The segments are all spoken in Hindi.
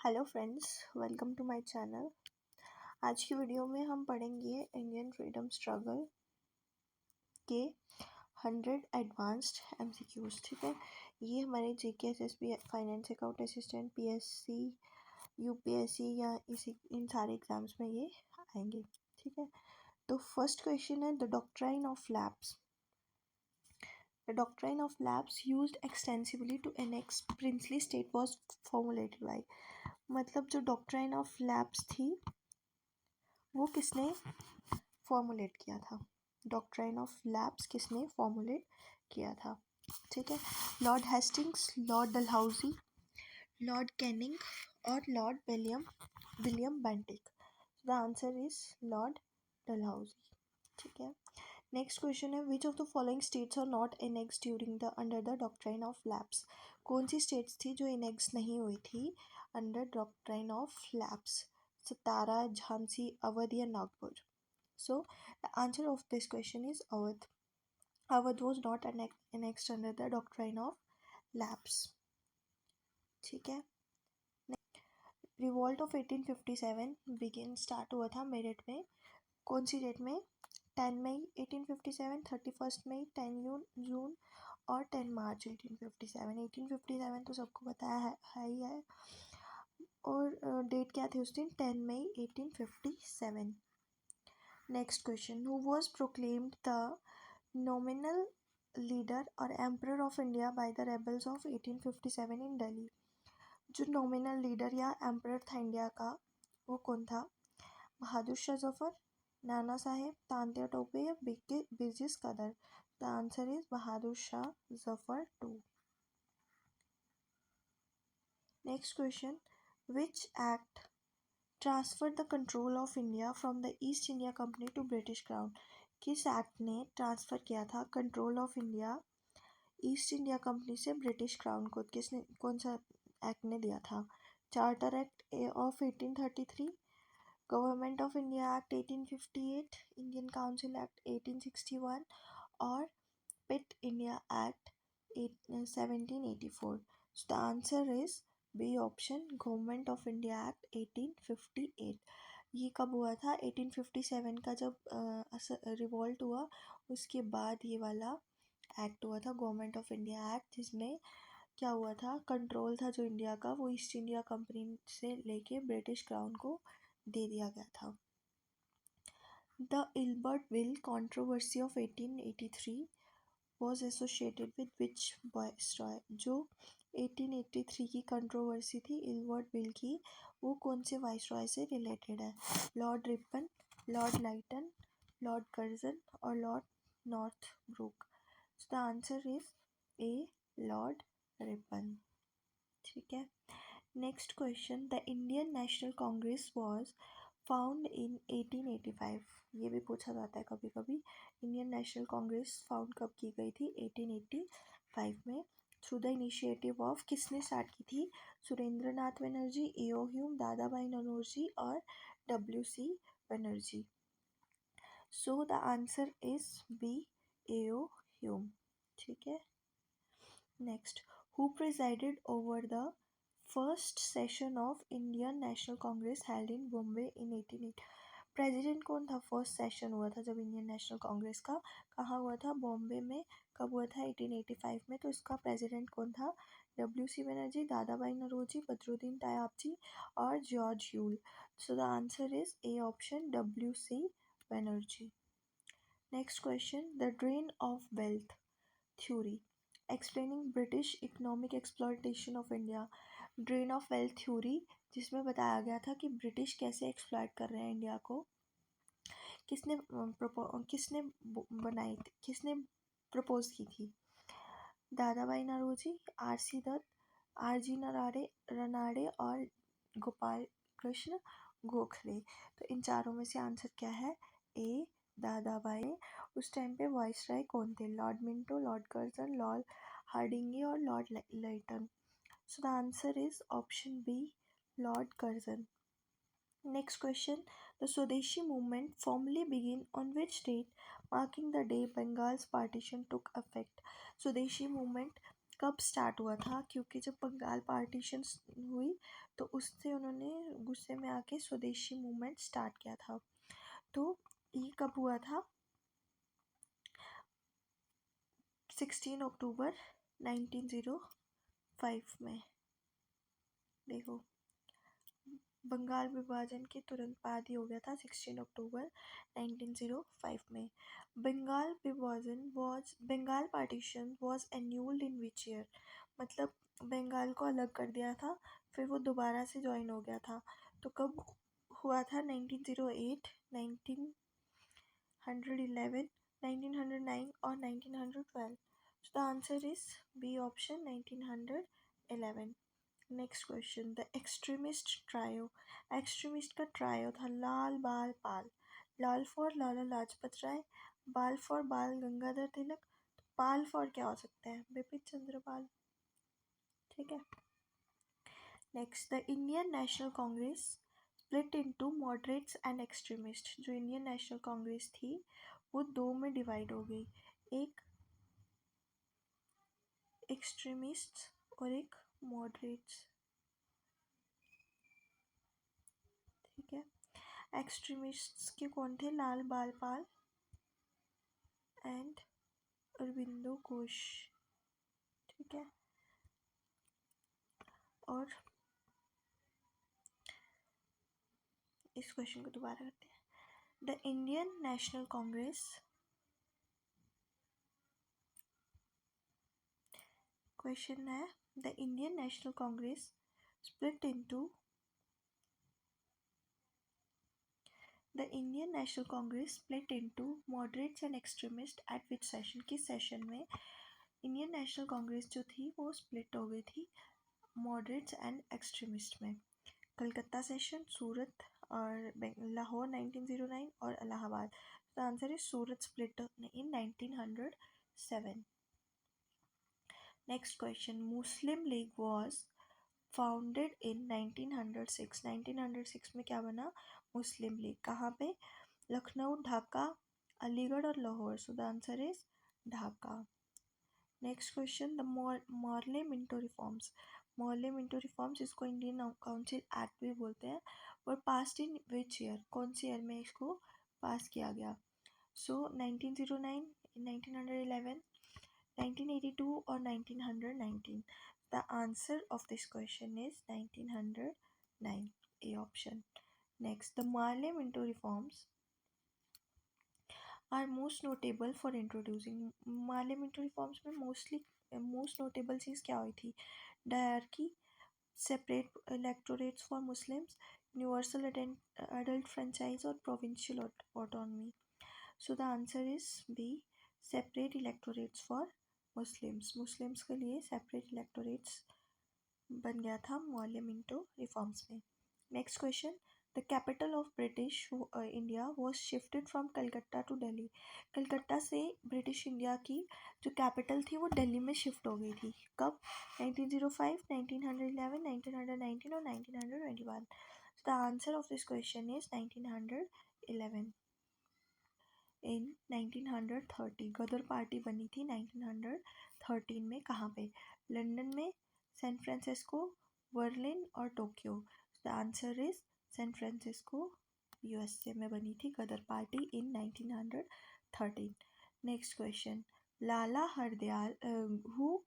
Hello friends, welcome to my channel. आज की वीडियो में हम पढ़ेंगे इंडियन फ्रीडम स्ट्रगल के 100 एडवांस्ड एमसीक्यूज। ठीक है, ये हमारे GK, SSB, finance, account assistant, PSC, UPSC या इन सारे एग्जाम्स में ये आएंगे। ठीक है, तो फर्स्ट क्वेश्चन है the doctrine of lapse. The doctrine of lapse used extensively to annex princely state was formulated by। मतलब जो डॉक्ट्राइन ऑफ लैप्स थी वो किसने फॉर्मुलेट किया था? डॉक्ट्राइन ऑफ लैप्स किसने फॉर्मुलेट किया था? ठीक है, Lord Hastings, Lord Dalhousie, Lord Canning और Lord William Bentinck. The answer is Lord Dalhousie. ठीक है, नेक्स्ट क्वेश्चन है which of the following states are not annex during the under the doctrine of lapse. कौन सी स्टेट्स थी जो एनेक्स नहीं हुई थी under doctrine of lapse? Satara, Jhansi, Awadh या Nagpur? So the answer of this question is Awadh. Awadh was not annexed under the doctrine of lapse. ठीक है, रिवॉल्ट ऑफ 1857 बिगिन स्टार्ट हुआ था मेरठ में। कौन सी डेट में? 10 मई 1857, 31 मई, 10 जून और 10 मार्च 1857। 1857 तो सबको पता है ही है। और डेट क्या थी उस दिन? 10 मई 1857। Next question, who was proclaimed the nominal leader और emperor of India by the rebels of 1857 in Delhi. जो नॉमिनल लीडर या एम्परर था इंडिया का वो कौन था? बहादुर शाह जफर, नाना साहेब, तांत्या टोपे या Birjis Qadr? The answer is Bahadur Shah Zafar two. Next question, which act transfer the control of India from the East India company to British crown? किस एक्ट ने ट्रांसफ़र किया था control of India East India company से ब्रिटिश क्राउन को? किसने, कौन सा एक्ट ने दिया था? Charter act of 1833, government of India act 1858, Indian council act 1861 और Pitt India act 1784। So the answer is B option, government of India act 1858। ये कब हुआ था? 1857 का जब रिवॉल्ट हुआ उसके बाद ये वाला एक्ट हुआ था, गवर्नमेंट ऑफ इंडिया एक्ट, जिसमें क्या हुआ था? कंट्रोल था जो इंडिया का वो ईस्ट इंडिया कंपनी से लेके ब्रिटिश क्राउन को दे दिया गया था। The Ilbert bill controversy of 1883 was associated with which viceroy? जो 1883 की कंट्रोवर्सी थी इल्बर्ट बिल की, वो कौन से वाइसरॉय से रिलेटेड है? लॉर्ड रिपन, लॉर्ड लाइटन, लॉर्ड कर्जन और Lord Northbrook? The answer is A, Lord Ripon. ठीक है, next question, the Indian National Congress was found in 1885। ये भी पूछा जाता है कभी कभी। इंडियन नेशनल कांग्रेस फाउंड कब की गई थी? 1885 में। थ्रू द इनिशिएटिव ऑफ, किसने स्टार्ट की थी? सुरेंद्र नाथ बनर्जी, ए.ओ. ह्यूम, दादा भाई नौरोजी और W C. Banerjee? So the answer is b, A O. Hume. ठीक है, next, who presided over the first session of Indian National Congress held in Bombay in 1880? President कौन था? फर्स्ट सेशन हुआ था जब इंडियन नेशनल कांग्रेस का, कहाँ हुआ था? बॉम्बे में। कब हुआ था? 1885 में। तो इसका प्रेसिडेंट कौन था? डब्ल्यू.सी. बनर्जी, दादा भाई नौरोजी, बदरुद्दीन तयाबजी और George Yule? So the answer is A option, W C. Banerjee. Next question, the drain of wealth theory explaining British economic exploitation of India. Drain of wealth theory, जिसमें बताया गया था कि ब्रिटिश कैसे एक्सप्लॉयट कर रहे हैं इंडिया को, किसने बनाई थी, किसने प्रपोज की थी? दादा भाई नौरोजी, आर.सी. दत्त, आर.जी. रनाड़े और गोपाल कृष्ण गोखले? तो इन चारों में से आंसर क्या है? ए, दादा भाई। उस टाइम पे वाइसराय कौन थे? Lord Minto, Lord Curzon, Lord Hardinge और Lord Lytton? So the answer is option B, Lord Curzon. Next question, the Swadeshi movement formally began on which date, marking the day Bengal's partition took effect? Swadeshi movement कब स्टार्ट हुआ था, क्योंकि जब बंगाल पार्टीशन हुई तो उससे उन्होंने गुस्से में आके स्वदेशी मूवमेंट स्टार्ट किया था। तो ये कब हुआ था? 16 अक्टूबर 1905 में। देखो, बंगाल विभाजन के तुरंत बाद ही हो गया था, 16 अक्टूबर 1905 में। Bengal partition was annulled in which year? मतलब बंगाल को अलग कर दिया था, फिर वो दोबारा से ज्वाइन हो गया था। तो कब हुआ था? 1908, 1911, 1909 और 1912। So the answer is B option, 1911. Next question, the extremist trio. Extremist का ट्रायो था लाल बाल पाल। लाल फॉर लाला लाजपत राय, बाल फॉर बाल गंगाधर तिलक, पाल फॉर क्या हो सकता है? बिपिन चंद्र पाल। ठीक है। Next, the Indian National Congress split into moderates and extremist. जो इंडियन नेशनल कांग्रेस थी वो दो में डिवाइड हो गई, एक एक्सट्रीमिस्ट और एक मॉडरेट्स। ठीक है। एक्सट्रीमिस्ट्स के कौन थे? लाल बाल पाल एंड अरविंदो घोष। ठीक है। और इस क्वेश्चन को दोबारा करते हैं। The Indian National Congress, question है the Indian National Congress split into the Indian National Congress split into moderates and extremist at which session? किस सेशन में इंडियन नेशनल कांग्रेस जो थी वो स्प्लिट हो गई थी मॉडरेट्स एंड एक्सट्रीमिस्ट में? कलकत्ता सेशन, सूरत और लाहौर 1909 और Allahabad. The answer is Surat split in 1907. Next question, Muslim league was founded in 1906। 1906 में क्या बना? मुस्लिम लीग। कहाँ पे? लखनऊ, ढाका, अलीगढ़ और लाहौर। सो the answer is Dhaka. Next question, the Morley Minto reforms. Morley Minto reforms, इसको इंडियन काउंसिल एक्ट भी बोलते हैं, और पास्ड इन विच ईयर? कौन सी ईयर में इसको पास किया गया? सो 1909, 1911, 1982 और 1919. The answer of this question is 1909, A option. Next, the Morley Minto reforms are most notable for introducing. Morley Minto reforms में मोस्ट नोटेबल चीज़ क्या हुई थी? Dyarchy, separate electorates for Muslims, universal adult franchise और provincial autonomy. So the answer is B, separate electorates for Muslims. Muslims के लिए सेपरेट इलेक्टोरेट्स बन गया था मॉर्ले मिंटो रिफॉर्म्स में. Next question, the capital of British India was shifted from Calcutta to Delhi. Calcutta से ब्रिटिश इंडिया की जो कैपिटल थी वो दिल्ली में शिफ्ट हो गई थी. कब? 1905, 1911, 1919 और 1921. The answer of this question is 1911. In 1930 Ghadar party बनी थी 1913 में. कहाँ पे? लंदन में, सैन फ्रांसिस्को, बर्लिन और Tokyo. The answer is San Francisco, USA में बनी थी Ghadar party in 1913. Next question, Lala Hardayal who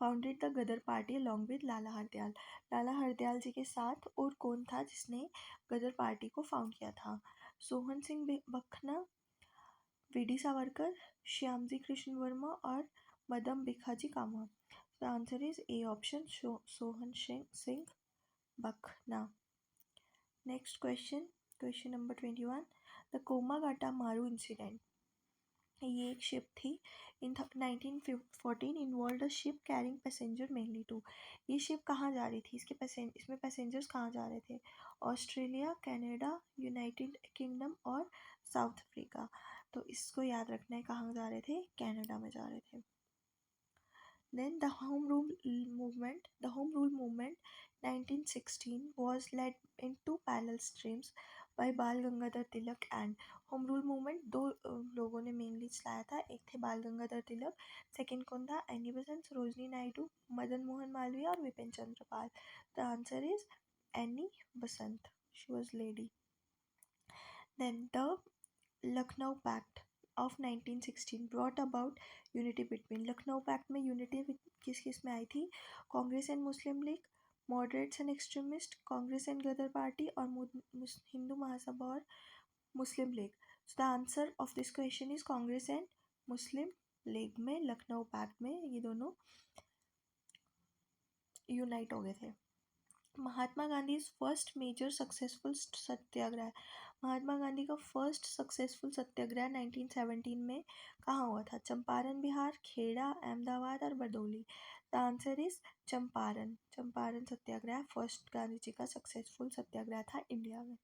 founded the Ghadar party along with Lala Hardayal? Lala Hardayal ji के साथ और कौन था जिसने गदर पार्टी को फाउंड किया था? सोहन सिंह बखना, वीडी सावरकर, श्यामजी कृष्ण वर्मा और Madam Bhikaiji Cama. The answer is A option, Sohan Singh Bakhna. Next question, question number 21, the Komagata Maru incident. ये एक शिप थी in 1914 involve a ship carrying passenger mainly to. ये शिप कहाँ जा रही थी? इसमें पैसेंजर्स कहाँ जा रहे थे? ऑस्ट्रेलिया, कनाडा, यूनाइटेड किंगडम और साउथ अफ्रीका. तो इसको याद रखना है, कहाँ जा रहे थे? कनाडा में जा रहे थे. Then the Home Rule movement 1916 was led in two parallel streams. By Bal Gangadhar Tilak and home rule movement दो लोगों ने मेनली चलाया था, एक थे बाल गंगाधर तिलक, सेकंड कौन था, एनी बेसेंट, सरोजनी नायडू, मदन मोहन मालवीय और Bipin Chandra Pal. The answer is Annie Besant, she was lady. Then the Lucknow pact of 1916 brought about unity between. Lucknow pact में यूनिटी किस किस में आई थी, Congress and Muslim League, moderates and extremist, Congress and Ghadar party और हिंदू महासभा और Muslim League. So the answer of this question is Congress and Muslim league में लखनऊ पैक्ट में ये दोनों यूनाइट हो गए थे. Mahatma Gandhi first major successful सत्याग्रह. महात्मा गांधी का फर्स्ट सक्सेसफुल सत्याग्रह 1917 में कहाँ हुआ था, चंपारण बिहार, खेड़ा, अहमदाबाद और Bardoli. The answer is Champaran. Champaran satyagraha first Gandhi ji का सक्सेसफुल सत्याग्रह था इंडिया में.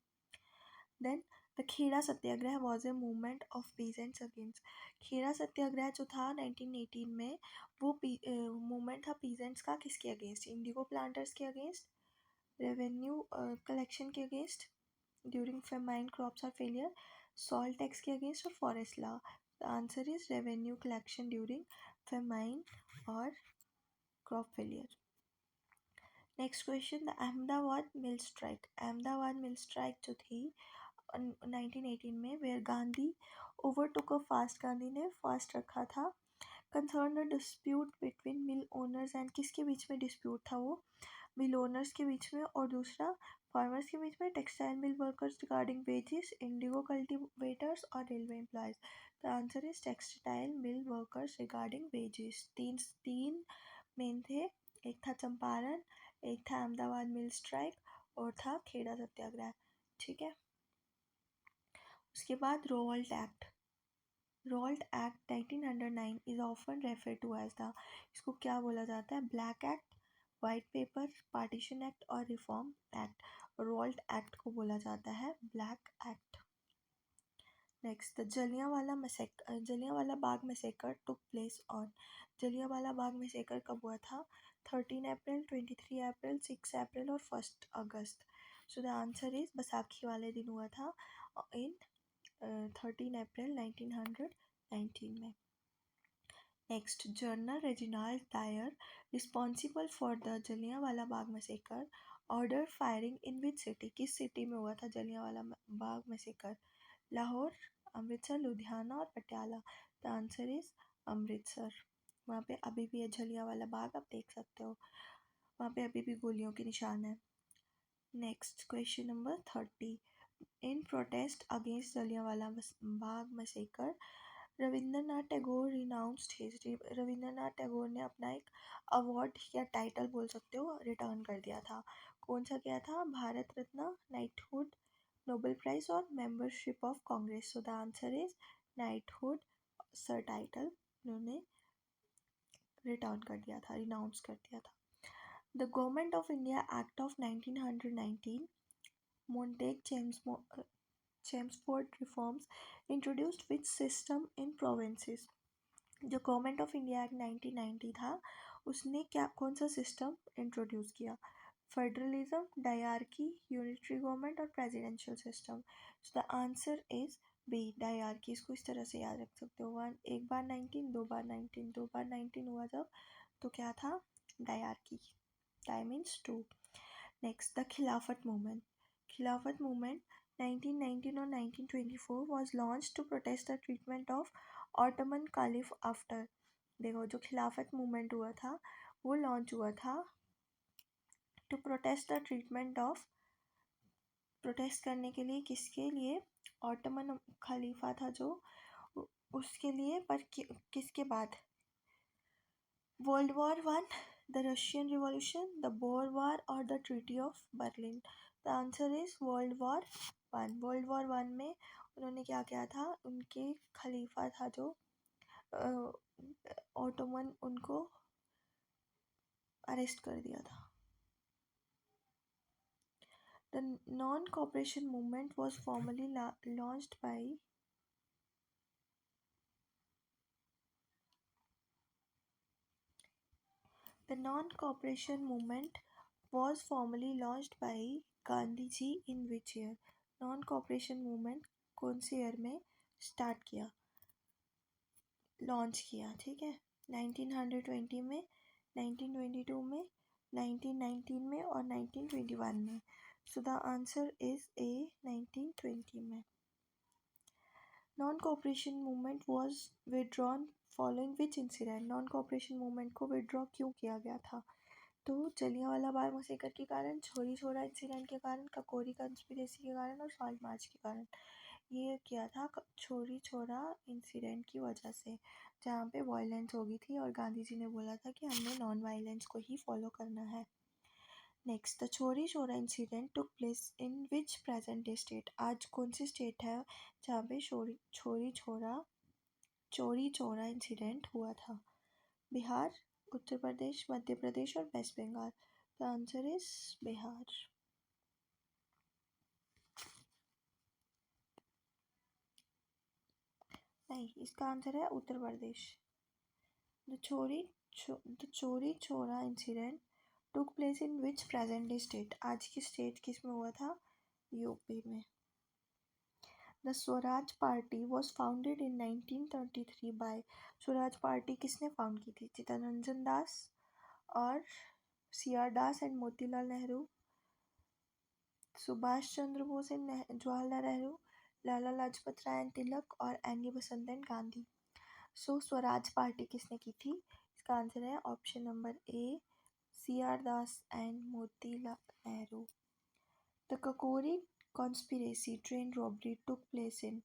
Then the Kheda satyagraha was a movement of peasants against. Kheda satyagraha जो था 1918 में वो मूवमेंट था पीजेंट्स का, किसके अगेंस्ट, इंडिगो प्लांटर्स के अगेंस्ट, रेवेन्यू कलेक्शन के अगेंस्ट ड्यूरिंग फेमाइन, क्रॉप्स और फेलियर, सॉल्ट टैक्स के अगेंस्ट और forest law. The answer is revenue collection during famine और crop failure. Next question, the Ahmedabad mill strike. Ahmedabad mill strike जो थी 1918 में, where Gandhi overtook a fast, Gandhi ने फास्ट रखा था, concern the dispute between mill owners and, किसके बीच में डिस्प्यूट था वो, मिल ओनर्स के बीच में, और दूसरा फार्मर्स के बीच में, textile mill workers regarding wages, indigo cultivators और railway employees. The answer is textile mill workers regarding wages. तीन मेन थे, एक था चंपारण, एक था अहमदाबाद मिल स्ट्राइक और था खेड़ा सत्याग्रह. ठीक है. उसके बाद Rowlatt act. Rowlatt act 1909 is often refer to as the, इसको क्या बोला जाता है, black act, white paper, partition act और रिफॉर्म एक्ट. रोवल्ट एक्ट को बोला जाता है black act. Next, Jallianwala Bagh massacre took place on. Jallianwala Bagh massacre कब हुआ था, 13 अप्रैल, 23 अप्रैल, 6 अप्रैल और 1 August. So the answer is Baisakhi वाले दिन हुआ था इन 13 अप्रैल 1919 में. Next, General Reginald Dyer responsible for the Jallianwala Bagh massacre order firing in which city. किस सिटी में हुआ था जलियांवाला बाग मैसेकर, लाहौर, अमृतसर, लुधियाना और Patiala. The answer is Amritsar. वहाँ पे अभी भी है जलियांवाला बाग, आप देख सकते हो, वहाँ पे अभी भी गोलियों के निशान है. Next question number 30, in protest against Jallianwala Bagh massacre Rabindranath Tagore renounced his. Rabindranath Tagore ने अपना एक अवार्ड या टाइटल बोल सकते हो रिटर्न कर दिया था. कौन सा किया था, Bharat Ratna, knighthood, Nobel prize और membership of Congress. So the answer is knighthood sir title उन्होंने रिटर्न कर दिया था, रिनाउंस कर दिया था. The government of India act of 1919 Montagu Chelmsford reforms introduced which system in provinces. जो गवर्नमेंट ऑफ इंडिया एक्ट 1990 था उसने क्या कौन सा सिस्टम इंट्रोड्यूस किया, फेडरलिज्म, डायरकी, यूनिटरी गवर्नमेंट और presidential system. So the answer is B, dyarchy. इसको इस तरह से याद रख सकते हो, एक बार 19, दो बार 19, दो बार 19 हुआ जब तो क्या था, diarchy. Di means two. Next, the Khilafat movement. Khilafat movement 1919 और 1924 was launched to protest the treatment of Ottoman Caliph after. देखो, जो खिलाफत मूवमेंट हुआ था वो लॉन्च हुआ था to protest the treatment of, protest करने के लिए, किसके लिए, ऑटोमन खलीफा था जो, उसके लिए, पर किसके बाद, world war one, the Russian revolution, the Boer war और the treaty of Berlin. The answer is world war one. World war one में उन्होंने क्या किया था, उनके खलीफा था जो ऑटोमन, उनको अरेस्ट कर दिया था. The non-cooperation movement was formally launched by, the non-cooperation movement was formally launched by Gandhi ji in which year. Non cooperation movement कौन से ईयर में स्टार्ट किया, लॉन्च किया, ठीक है? 1920 में, 1922 में, 1919 में और 1921 में। सो द आंसर इज ए 1920 में। Non cooperation movement was withdrawn following which incident? Non cooperation movement को विड्रॉ क्यों किया गया था? तो जलियांवाला बाग मसेकर के कारण, चोरी छोरा इंसिडेंट के कारण, ककोरी कंस्पिरेसी के कारण और सॉल्ट मार्च के कारण। ये किया था चोरी छोरा इंसिडेंट की वजह से, जहाँ पे वायलेंस हो गई थी और गांधी जी ने बोला था कि हमने नॉन वायलेंस को ही फॉलो करना है। Next, the Chauri Chaura incident took place in which present day state? आज कौन सी स्टेट है जहाँ पे चोरी छोरा इंसिडेंट हुआ था? बिहार, उत्तर प्रदेश, मध्य प्रदेश और West Bengal. The answer is Bihar. नहीं, इसका आंसर है Uttar Pradesh. The Chauri Chaura incident took place in which present day state? आज की स्टेट किस में हुआ था? यूपी में। The Swaraj party was founded in 1933 by. Swaraj party किसने फाउंड की थी? चित्तरंजन दास और C R. Das and Motilal Nehru, Subhash Chandra Bose and Jawaharlal Nehru, Lala Lajpat Rai and Tilak और any Besant and Gandhi. So Swaraj party किसने की थी? इसका आंसर है option number A, C R. Das and Motilal Nehru. The Kakori conspiracy train robbery took place in.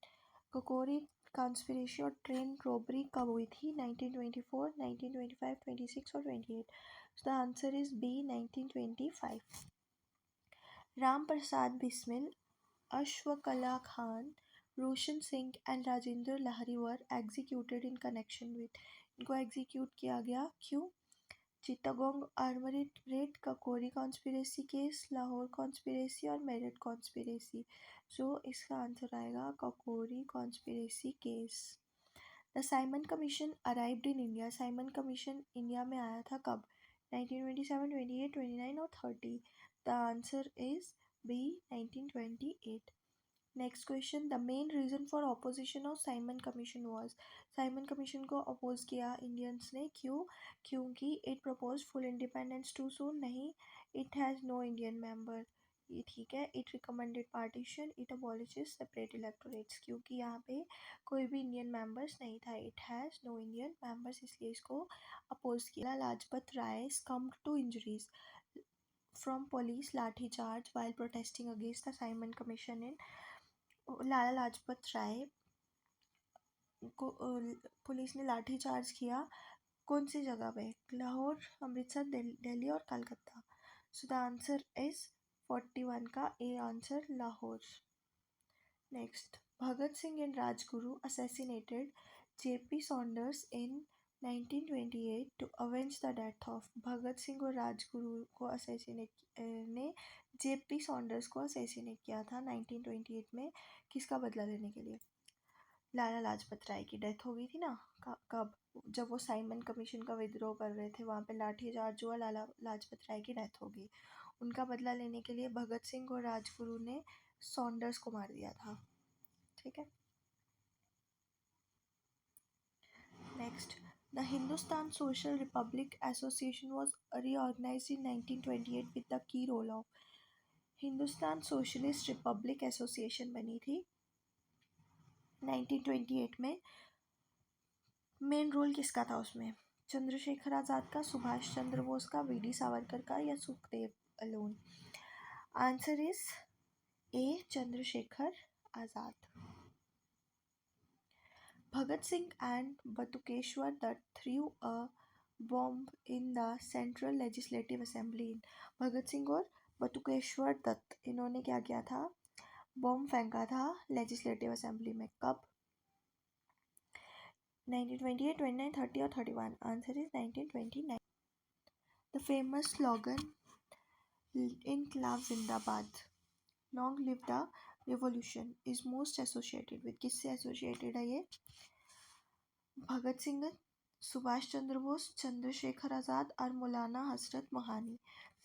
Kakori conspiracy और ट्रेन रॉबरी कब हुई थी? 1924, 1925, 26 और 28। The answer is B, 1925। Ram Prasad Bismil, Ashfaqulla Khan, Roshan Singh and Rajendra Lahiri were executed in connection with. इनको एग्जीक्यूट किया गया क्यों? Chittagong armoury red, ककोरी conspiracy case, Lahore conspiracy और मेरठ कॉन्स्पिरेसी। सो इसका आंसर आएगा Kakori conspiracy case. The Simon commission arrived in India. Simon commission India में आया था कब? 1927, 28, 29 और 30। The answer is B, 1928। Next question, the main reason for opposition of Simon commission was. Simon commission को अपोज किया इंडियंस ने, क्यों? क्योंकि it propose full independence too soon, नहीं, it has no Indian member, ये ठीक है, it recommended partition, it abolishes separate electorates, क्योंकि यहाँ पे कोई भी इंडियन मेंबर्स नहीं था, it has no Indian members, इसलिए इसको अपोज किया। Lajpat Rai succumbed to injuries from police lathi charge while protesting against the Simon Commission in। लाला लाजपत राय को पुलिस ने लाठीचार्ज किया कौन सी जगह पे? लाहौर, अमृतसर, दिल्ली और Calcutta. So the answer is 41 का A answer, Lahore. Next, Bhagat Singh and Rajguru assassinated J P Saunders in 1928 to avenge the death of. Bhagat Singh और राजगुरु को ने जेपी सॉन्डर्स को असैसिनेट किया था 1928 में, किसका बदला लेने के लिए? लाला लाजपत राय की डेथ हो गई थी ना, कब? जब वो साइमन कमीशन का विद्रोह कर रहे थे, वहाँ पे लाठीचार्ज हुआ, लाला लाजपत राय की डेथ हो गई। उनका बदला लेने के लिए भगत सिंह और राजगुरु ने सॉन्डर्स को मार दिया था, ठीक है। Next, the Hindustan social republic association was reorganised in 1928 with the key role of. Hindustan socialist republic association बनी थी 1928 में। मेन रोल किसका था उसमें? चंद्रशेखर आज़ाद का, सुभाष चंद्र बोस का, वी डी सावरकर का या Sukhdev alone? Answer is A, Chandrashekhar Azad. Bhagat Singh and Batukeshwar Dutt threw a bomb in the central legislative assembly. Bhagat Singh और बटुकेश्वर दत्त, इन्होंने क्या किया था? बॉम्ब फेंका था लेजिस्लेटिव असेंबली में, कब? 1928, 29, 30 और 31। Answer is 1929। The famous slogan इनकलाब जिंदाबाद, long live the revolution, is most associated with, किससे एसोसिएटेड है ये? भगत सिंह, सुभाष चंद्र बोस, चंद्रशेखर आज़ाद और मौलाना हजरत Mohani.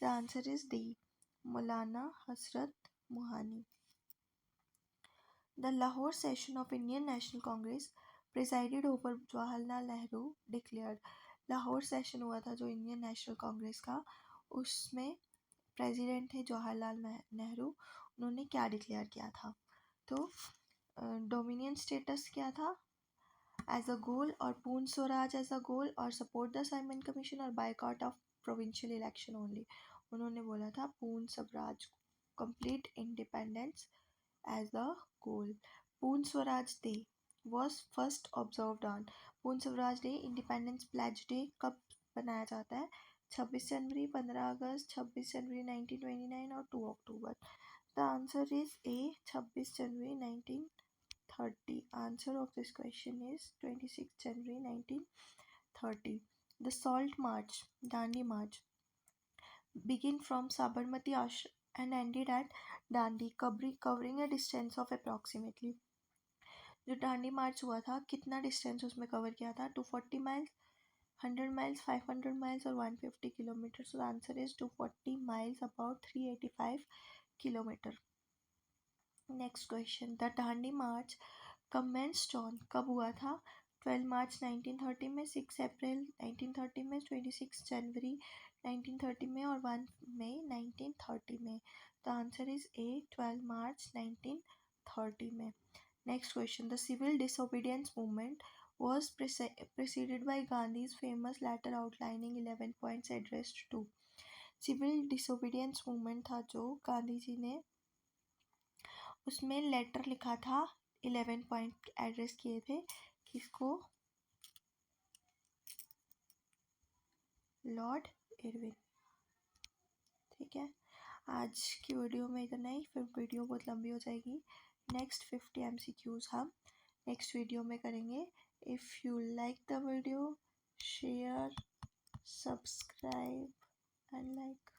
The answer is D, Maulana Hazrat Mohani. The Lahore session of Indian National Congress presided over Jawaharlal Nehru declared. Lahore session हुआ था जो इंडियन नेशनल कांग्रेस का, उसमें प्रेसिडेंट थे जवाहरलाल नेहरू। उन्होंने क्या डिक्लेयर किया था? तो डोमिनियन स्टेटस क्या था एज अ गोल, और पूर्ण स्वराज एज अ गोल, और सपोर्ट द साइमन कमीशन, और boycott of provincial election only. उन्होंने बोला था Purna Swaraj, complete independence as a goal. Purna Swaraj day was first observed on, Purna Swaraj day, independence pledge day कब बनाया जाता है? 26 जनवरी, 15 अगस्त, 26 जनवरी 1929 और 2 October. The answer is A, 26 January 1930। Answer of this question is 26 January 1930। The salt march, Dandi march, begin from Sabarmati Ashram and ended at Dandi, covering a distance of approximately। जो दांडी मार्च हुआ था, कितना डिस्टेंस उसमें कवर किया था? 240 माइल्स, 100 माइल्स, 500 माइल्स और 150 kilometre. So the answer is 240 miles, about 385 kilometre. Next question, the Dandi March commenced on, कब हुआ था? 12 मार्च 1930 में, 6 अप्रैल 1930 में, 26 जनवरी 1930 में और 1 मई 1930 में। द आंसर इज ए, 12 मार्च 1930 में। Next question, the civil disobedience movement was preceded by Gandhi's famous letter outlining 11 points addressed to। civil disobedience movement था जो गांधी जी ने, उसमें लेटर लिखा था, 11 पॉइंट एड्रेस किए थे, किसको? Lord Irwin. ठीक है, आज की वीडियो में इतना ही, फिर वीडियो बहुत लंबी हो जाएगी। नेक्स्ट 50 MCQs हम नेक्स्ट वीडियो में करेंगे। If you like the video, share, subscribe and like.